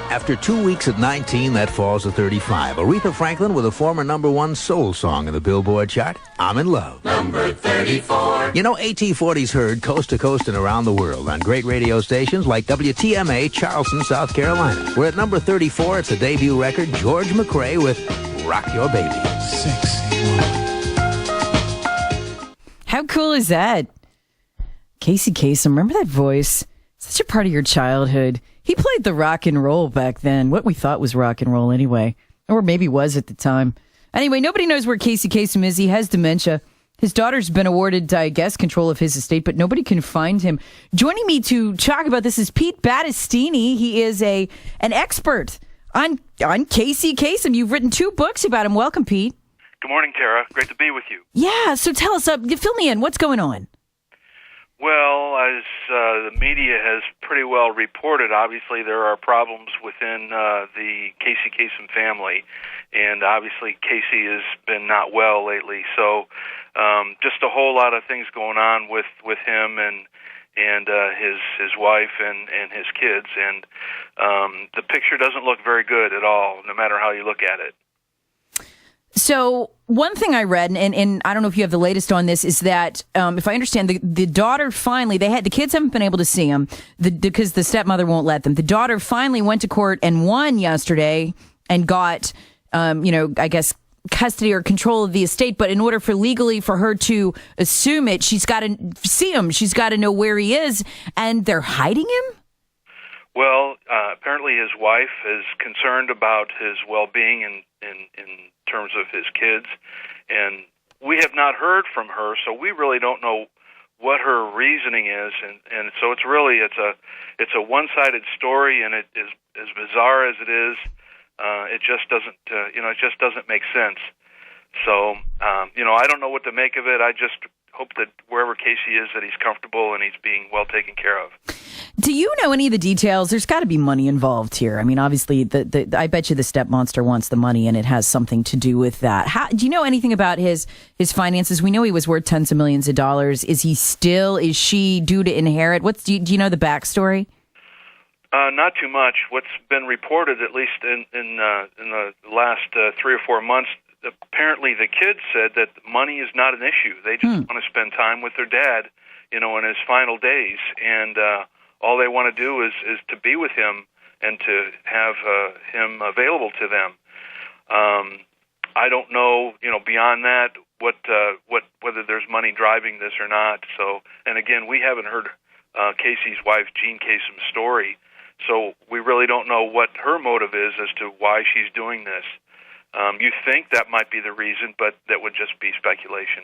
After 2 weeks at 19, that falls to 35. Aretha Franklin with a former #1 soul song in the Billboard chart, I'm in Love. Number 34. You know, AT40's heard coast to coast and around the world on great radio stations like WTMA, Charleston, South Carolina. We're at number 34. It's a debut record, George McRae with Rock Your Baby. Sexy. How cool is that? Casey Kasem, remember that voice? Such a part of your childhood. He played the rock and roll back then, what we thought was rock and roll anyway, or maybe was at the time. Anyway, nobody knows where Casey Kasem is. He has dementia. His daughter's been awarded, I guess, control of his estate, but nobody can find him. Joining me to talk about this is Pete Battistini. He is an expert on Casey Kasem. You've written 2 books about him. Welcome, Pete. Good morning, Tara. Great to be with you. Yeah, so tell us, fill me in. What's going on? Well, as the media has pretty well reported, obviously there are problems within the Casey Kasem family, and obviously Casey has been not well lately. So just a whole lot of things going on with him and his wife and his kids, and the picture doesn't look very good at all, no matter how you look at it. So one thing I read, and I don't know if you have the latest on this, is that if I understand, the daughter finally, the kids haven't been able to see him because the stepmother won't let them. The daughter finally went to court and won yesterday and got, I guess, custody or control of the estate. But in order for legally for her to assume it, she's got to see him. She's got to know where he is, and they're hiding him. Well, apparently his wife is concerned about his well-being in terms of his kids, and we have not heard from her, so we really don't know what her reasoning is, and so it's a one-sided story, and it is as bizarre as it is. It just doesn't make sense. So I don't know what to make of it. I just hope that wherever Casey is, that he's comfortable and he's being well taken care of. Do you know any of the details? There's got to be money involved here. I mean, obviously, I bet you the step monster wants the money, and it has something to do with that. Do you know anything about his finances? We know he was worth tens of millions of dollars. Is she due to inherit? Do you know the backstory? Not too much. What's been reported, at least in the last 3 or 4 months, apparently the kids said that money is not an issue. They just want to spend time with their dad, in his final days, and all they want to do is to be with him and to have him available to them. I don't know, beyond that, whether there's money driving this or not. So, and again, we haven't heard Casey's wife, Jean Kasem's story, so we really don't know what her motive is as to why she's doing this. You think that might be the reason, but that would just be speculation.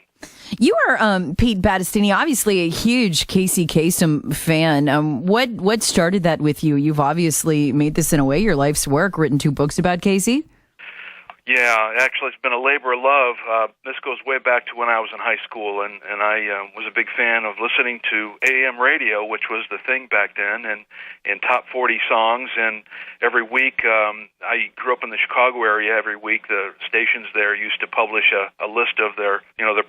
You are, Pete Battistini, obviously a huge Casey Kasem fan. What started that with you? You've obviously made this in a way your life's work, written 2 books about Casey. Yeah, actually, it's been a labor of love. This goes way back to when I was in high school, and I was a big fan of listening to AM radio, which was the thing back then, and top 40 songs. And every week, I grew up in the Chicago area. Every week, the stations there used to publish a list of their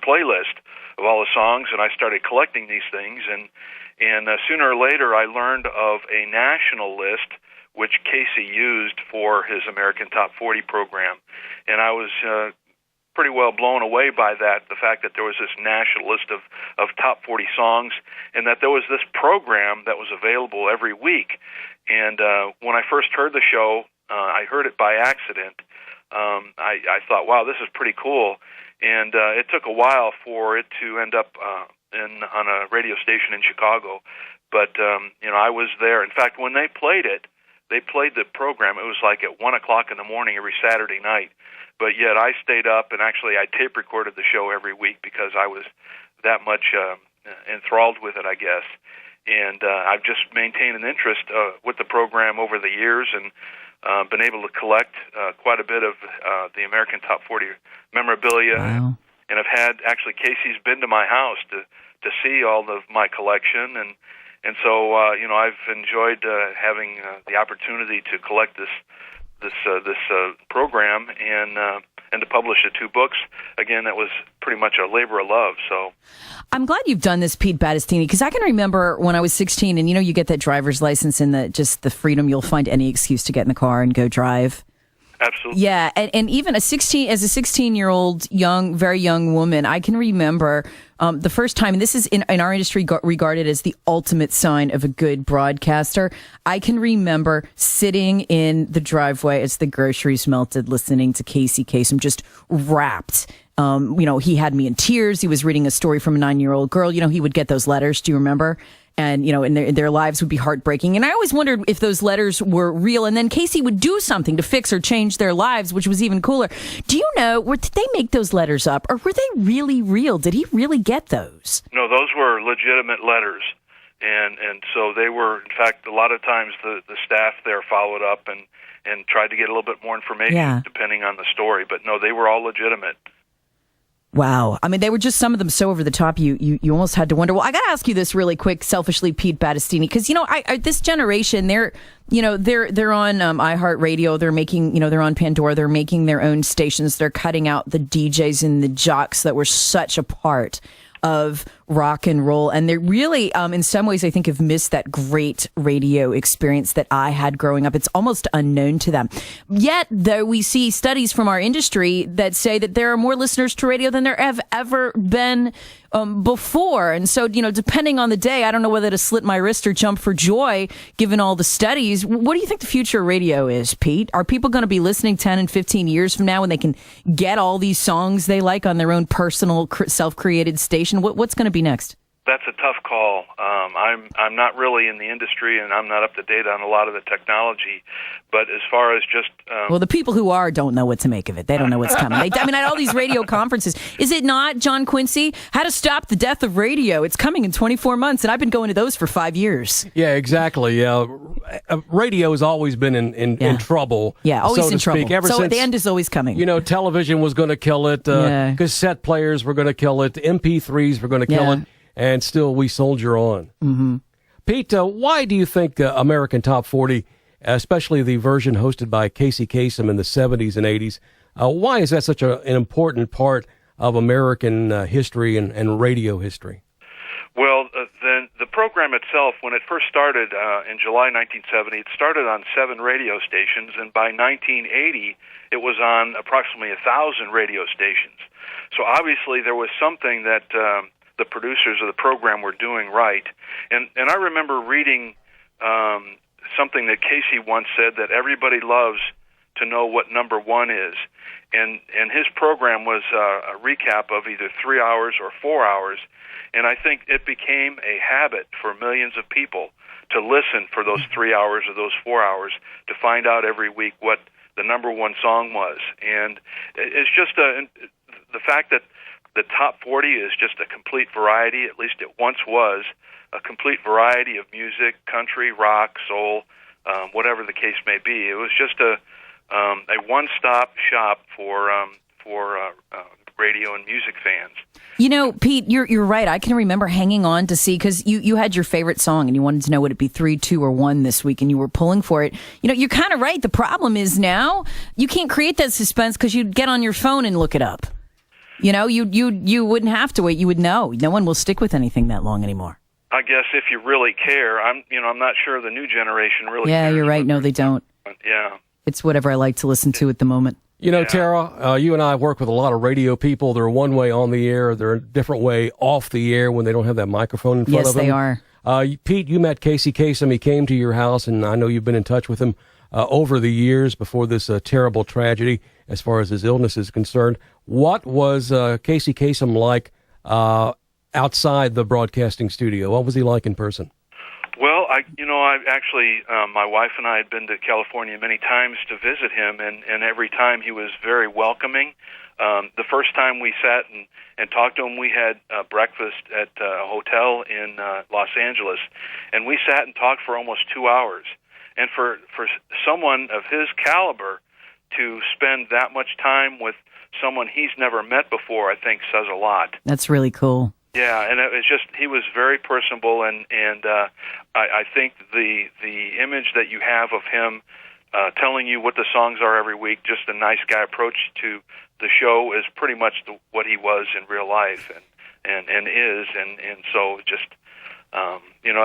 playlist of all the songs, and I started collecting these things. And sooner or later, I learned of a national list which Casey used for his American Top 40 program. And I was pretty well blown away by that, the fact that there was this national list of top 40 songs, and that there was this program that was available every week. And when I first heard the show, I heard it by accident. I thought, wow, this is pretty cool. And it took a while for it to end up on a radio station in Chicago. But, I was there. In fact, when they played the program. It was like at 1 o'clock in the morning every Saturday night. But yet I stayed up, and actually I tape recorded the show every week because I was that much enthralled with it, I guess. And I've just maintained an interest with the program over the years, and been able to collect quite a bit of the American Top 40 memorabilia. Wow. And I've had, actually, Casey's been to my house to see all of my collection, and so, I've enjoyed having the opportunity to collect this program and to publish the 2 books. Again, that was pretty much a labor of love. So I'm glad you've done this, Pete Battistini, because I can remember when I was 16, and you get that driver's license and just the freedom. You'll find any excuse to get in the car and go drive. Absolutely. Yeah, and even as a 16-year-old very young woman, I can remember the first time, and this is in our industry regarded as the ultimate sign of a good broadcaster. I can remember sitting in the driveway as the groceries melted, listening to Casey Kasem, just rapt. He had me in tears. He was reading a story from a 9-year-old girl. He would get those letters. Do you remember? And, and their lives would be heartbreaking. And I always wondered if those letters were real. And then Casey would do something to fix or change their lives, which was even cooler. Do you know, did they make those letters up, or were they really real? Did he really get those? No, those were legitimate letters. And so they were, in fact, a lot of times the staff there followed up and tried to get a little bit more information depending on the story. But no, they were all legitimate. Wow. I mean, they were just, some of them so over the top, you almost had to wonder. Well, I got to ask you this really quick, selfishly, Pete Battistini, because, this generation, they're on iHeartRadio. They're making, they're on Pandora. They're making their own stations. They're cutting out the DJs and the jocks that were such a part of rock and roll. And they really, in some ways, I think have missed that great radio experience that I had growing up. It's almost unknown to them. Yet, though, we see studies from our industry that say that there are more listeners to radio than there have ever been before. And so, depending on the day, I don't know whether to slit my wrist or jump for joy, given all the studies. What do you think the future of radio is, Pete? Are people going to be listening 10 and 15 years from now when they can get all these songs they like on their own personal self-created station? What's going to be next? That's a tough call. I'm not really in the industry, and I'm not up to date on a lot of the technology. But as far as just well, the people who are don't know what to make of it. They don't know what's coming. At all these radio conferences, is it not, John Quincy? How to Stop the Death of Radio? It's coming in 24 months, and I've been going to those for 5 years. Yeah, exactly. Radio has always been in trouble. Yeah, always so in trouble. Ever so since, the end is always coming. Television was going to kill it. Cassette players were going to kill it. MP3s were going to kill it. And still, we soldier on. Mm-hmm. Pete, why do you think American Top 40, especially the version hosted by Casey Kasem in the 70s and 80s, why is that such an important part of American history and radio history? Well, the program itself, when it first started in July 1970, it started on 7 radio stations, and by 1980, it was on approximately 1,000 radio stations. So obviously, there was something that the producers of the program were doing right. And I remember reading something that Casey once said, that everybody loves to know what number 1 is. And his program was a recap of either 3 hours or 4 hours. And I think it became a habit for millions of people to listen for those 3 hours or those 4 hours to find out every week what the number 1 song was. And it's just the fact that the top 40 is just a complete variety, at least it once was, a complete variety of music, country, rock, soul, whatever the case may be. It was just a one-stop shop for radio and music fans. Pete, you're right. I can remember hanging on to see, because you had your favorite song and you wanted to know would it be 3, 2, or 1 this week, and you were pulling for it. You're kind of right. The problem is now you can't create that suspense because you'd get on your phone and look it up. You wouldn't have to wait. You would know. No one will stick with anything that long anymore. I guess if you really care, I'm not sure the new generation really cares. Yeah, you're right. No, they don't. Yeah. It's whatever I like to listen to at the moment. Tara, you and I work with a lot of radio people. They're one way on the air. They're a different way off the air when they don't have that microphone in front of them. Yes, they are. Pete, you met Casey Kasem. He came to your house, and I know you've been in touch with him over the years before this terrible tragedy as far as his illness is concerned. What was Casey Kasem like outside the broadcasting studio? What was he like in person? Well, I've actually, my wife and I had been to California many times to visit him, and every time he was very welcoming. The first time we sat and talked to him, we had breakfast at a hotel in Los Angeles, and we sat and talked for almost 2 hours. And for someone of his caliber to spend that much time with someone he's never met before, I think says a lot. That's really cool. Yeah, and it was just, he was very personable, and I think the image that you have of him telling you what the songs are every week. Just a nice guy approach to the show is pretty much what he was in real life, and so just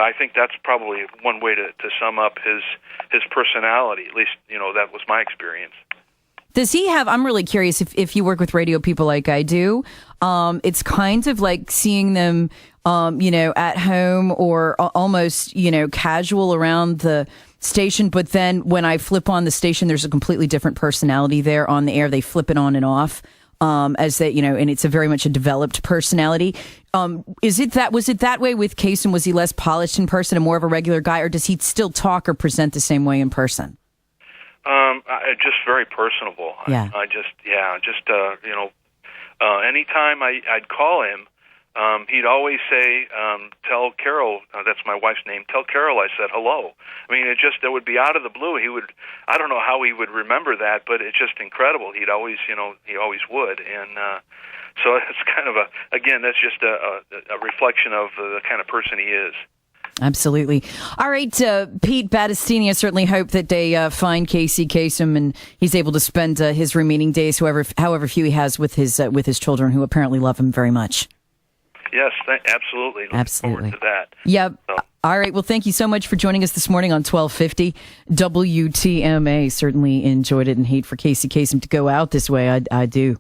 I think that's probably one way to sum up his personality. At least that was my experience. Does he have, I'm really curious if you work with radio people like I do, it's kind of like seeing them, at home or almost, casual around the station. But then when I flip on the station, there's a completely different personality there on the air. They flip it on and off, as they, and it's a very much a developed personality. Was it that way with Kasem? Was he less polished in person and more of a regular guy, or does he still talk or present the same way in person? Just very personable. Yeah. Anytime I'd call him, he'd always say, tell Carol, that's my wife's name, tell Carol I said hello. I mean, it would be out of the blue. I don't know how he would remember that, but it's just incredible. He always would. And, so it's kind of that's just a reflection of the kind of person he is. Absolutely. All right, Pete Battistini, I certainly hope that they find Casey Kasem and he's able to spend his remaining days, however few he has, with his children, who apparently love him very much. Yes, absolutely. Looking forward to that. Yep. So. All right. Well, thank you so much for joining us this morning on 1250 WTMA. Certainly enjoyed it and hate for Casey Kasem to go out this way. I do.